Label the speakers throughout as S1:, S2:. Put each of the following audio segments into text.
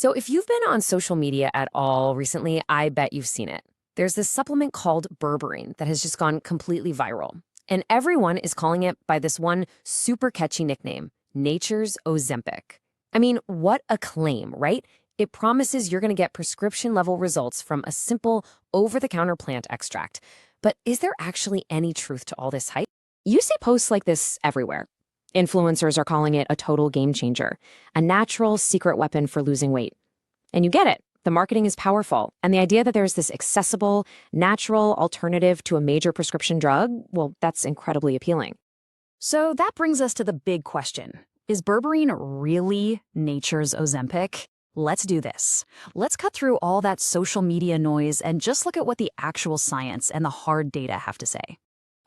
S1: So if you've been on social media at all recently, I bet you've seen it. There's this supplement called Berberine that has just gone completely viral. And everyone is calling it by this one super catchy nickname, Nature's Ozempic. I mean, what a claim, right? It promises you're going to get prescription level results from a simple over-the-counter plant extract. But is there actually any truth to all this hype? You see posts like this everywhere. Influencers are calling it a total game changer, a natural secret weapon for losing weight. And you get it. The marketing is powerful, and the idea that there's this accessible, natural alternative to a major prescription drug, well, that's incredibly appealing.
S2: So that brings us to the big question. Is berberine really nature's Ozempic? Let's do this. Let's cut through all that social media noise and just look at what the actual science and the hard data have to say.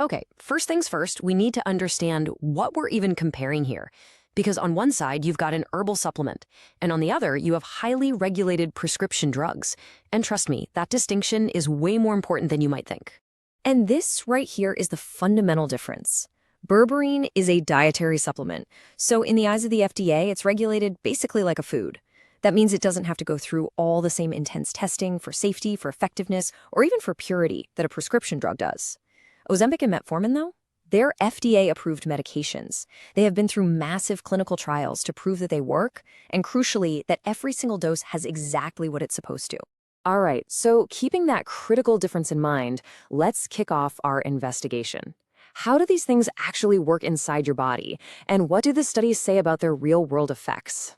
S1: Okay, first things first, we need to understand what we're even comparing here. Because on one side, you've got an herbal supplement, and on the other, you have highly regulated prescription drugs. And trust me, that distinction is way more important than you might think. And this right here is the fundamental difference. Berberine is a dietary supplement, so in the eyes of the FDA, it's regulated basically like a food. That means it doesn't have to go through all the same intense testing for safety, for effectiveness, or even for purity that a prescription drug does. Ozempic and Metformin, though? They're FDA-approved medications. They have been through massive clinical trials to prove that they work, and crucially, that every single dose has exactly what it's supposed to. All right, so keeping that critical difference in mind, let's kick off our investigation. How do these things actually work inside your body, and what do the studies say about their real-world effects?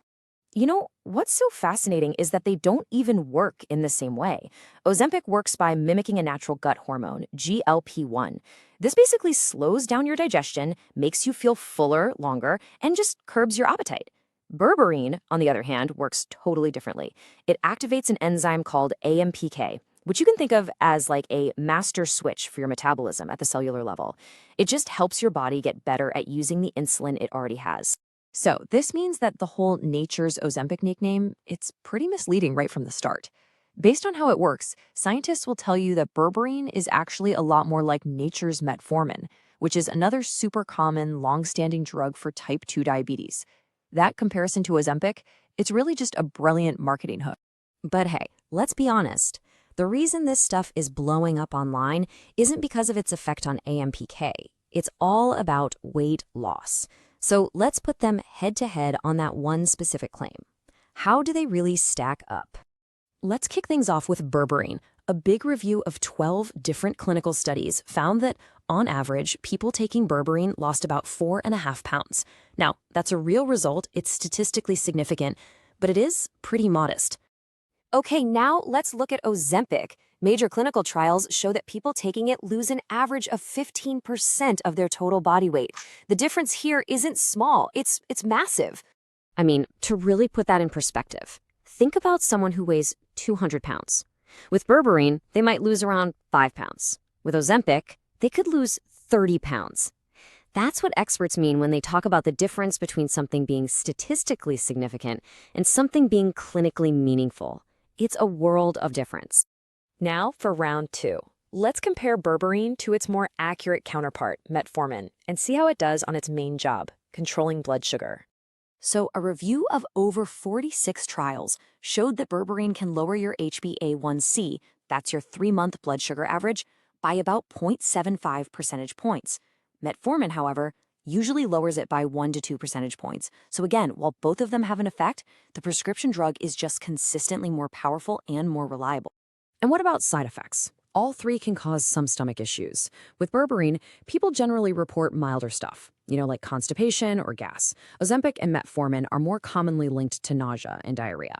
S1: You know, what's so fascinating is that they don't even work in the same way. Ozempic works by mimicking a natural gut hormone, GLP-1. This basically slows down your digestion, makes you feel fuller longer, and just curbs your appetite. Berberine, on the other hand, works totally differently. It activates an enzyme called AMPK, which you can think of as like a master switch for your metabolism at the cellular level. It just helps your body get better at using the insulin it already has. So this means that the whole Nature's Ozempic nickname, it's pretty misleading right from the start. Based on how it works, scientists will tell you that berberine is actually a lot more like nature's metformin, which is another super common, long-standing drug for type 2 diabetes. That comparison to Ozempic, it's really just a brilliant marketing hook. But hey, let's be honest. The reason this stuff is blowing up online isn't because of its effect on AMPK. It's all about weight loss. So let's put them head-to-head on that one specific claim. How do they really stack up? Let's kick things off with berberine. A big review of 12 different clinical studies found that, on average, people taking berberine lost about 4.5 pounds. Now, that's a real result, it's statistically significant, but it is pretty modest. Okay, now let's look at Ozempic. Major clinical trials show that people taking it lose an average of 15% of their total body weight. The difference here isn't small, it's massive. I mean, to really put that in perspective, think about someone who weighs 200 pounds. With berberine, they might lose around 5 pounds. With Ozempic, they could lose 30 pounds. That's what experts mean when they talk about the difference between something being statistically significant and something being clinically meaningful. It's a world of difference. Now for round 2. Let's compare berberine to its more accurate counterpart, metformin, and see how it does on its main job, controlling blood sugar. So a review of over 46 trials showed that berberine can lower your HbA1c, that's your 3-month blood sugar average, by about 0.75 percentage points. Metformin, however, usually lowers it by 1 to 2 percentage points. So again, while both of them have an effect, the prescription drug is just consistently more powerful and more reliable. And what about side effects? All three can cause some stomach issues. With berberine, people generally report milder stuff, like constipation or gas. Ozempic and metformin are more commonly linked to nausea and diarrhea.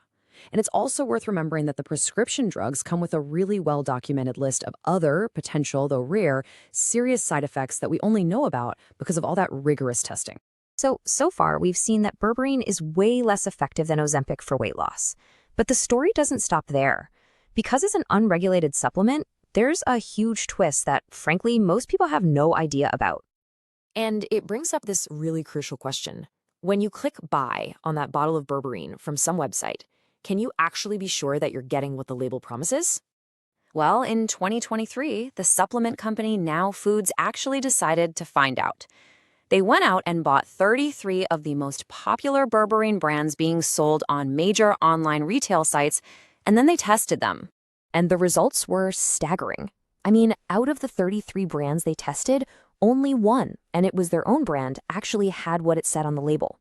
S1: And it's also worth remembering that the prescription drugs come with a really well-documented list of other, potential, though rare, serious side effects that we only know about because of all that rigorous testing. So far, we've seen that berberine is way less effective than Ozempic for weight loss. But the story doesn't stop there. Because it's an unregulated supplement, there's a huge twist that, frankly, most people have no idea about. And it brings up this really crucial question. When you click buy on that bottle of berberine from some website, can you actually be sure that you're getting what the label promises? Well, in 2023, the supplement company Now Foods actually decided to find out.
S2: They went out and bought 33 of the most popular Berberine brands being sold on major online retail sites, and then they tested them.
S1: And the results were staggering. I mean, out of the 33 brands they tested, only one, and it was their own brand, actually had what it said on the label.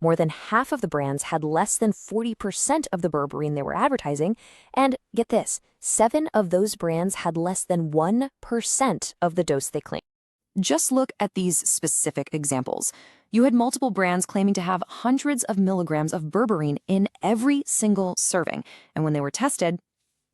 S1: More than half of the brands had less than 40% of the berberine they were advertising, and get this, 7 of those brands had less than 1% of the dose they claimed. Just look at these specific examples. You had multiple brands claiming to have hundreds of milligrams of berberine in every single serving, and when they were tested,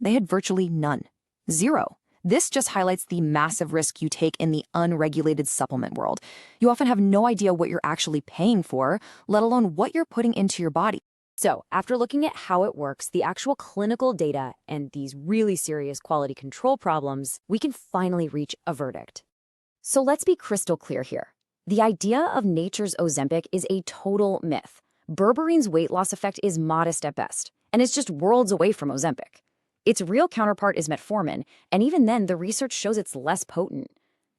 S1: they had virtually none. 0. This just highlights the massive risk you take in the unregulated supplement world. You often have no idea what you're actually paying for, let alone what you're putting into your body. So, after looking at how it works, the actual clinical data, and these really serious quality control problems, we can finally reach a verdict. So let's be crystal clear here. The idea of nature's Ozempic is a total myth. Berberine's weight loss effect is modest at best, and it's just worlds away from Ozempic. Its real counterpart is metformin, and even then, the research shows it's less potent.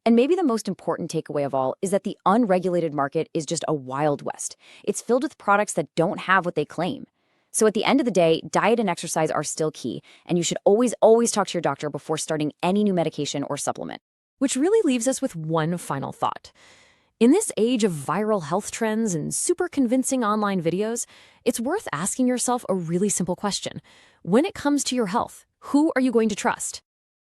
S1: And maybe the most important takeaway of all is that the unregulated market is just a wild west. It's filled with products that don't have what they claim. So at the end of the day, diet and exercise are still key, and you should always talk to your doctor before starting any new medication or supplement. Which really leaves us with one final thought. In this age of viral health trends and super convincing online videos, it's worth asking yourself a really simple question. When it comes to your health, who are you going to trust?